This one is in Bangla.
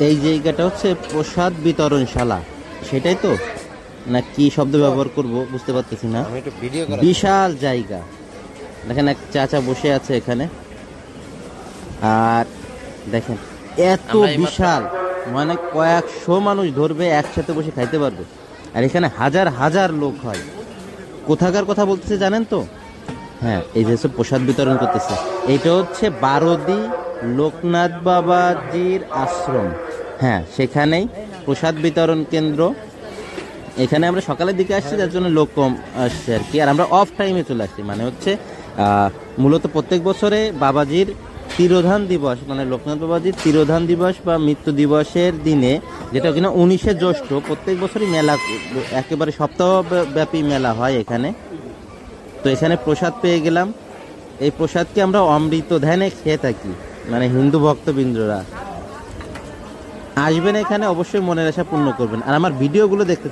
এই জায়গাটা হচ্ছে প্রসাদ বিতরণশালা, সেটাই তো? না কি শব্দ ব্যবহার করব বুঝতে পারতেছি না। বিশাল জায়গা, দেখেন এক চাচা বসে আছে এখানে, আর দেখেন এত বিশাল, মানে কয়েকশো মানুষ ধরবে, একসাথে বসে খাইতে পারবে। আর এখানে হাজার হাজার লোক হয়। কোথাকার কথা বলতেছে জানেন তো? হ্যাঁ, এই যে সব প্রসাদ বিতরণ করতেছে, এটা হচ্ছে বারোদি লোকনাথ বাবাজির আশ্রম। হ্যাঁ, সেখানেই প্রসাদ বিতরণ কেন্দ্র। এখানে আমরা সকালের দিকে আসছি, যার জন্য লোক কম আসছে আর কি। আর আমরা অফ টাইমে চলে আসছি, মানে হচ্ছে মূলত প্রত্যেক বছরে বাবাজির তিরোধান দিবস, মানে লোকনাথ বাবাজির তিরোধান দিবস বা মৃত্যু দিবসের দিনে, যেটা কিনা 19শে জ্যৈষ্ঠ, প্রত্যেক বছরই মেলা, একেবারে সপ্তাহব্যাপী মেলা হয় এখানে। তো এখানে প্রসাদ পেয়ে গেলাম, এই প্রসাদকে আমরা অমৃত ধ্যানে খেয়ে থাকি, মানে হিন্দু ভক্তবৃন্দরা আসবেন এখানে, অবশ্যই মনের আশা পূর্ণ করবেন। আর আমার ভিডিওগুলো দেখতে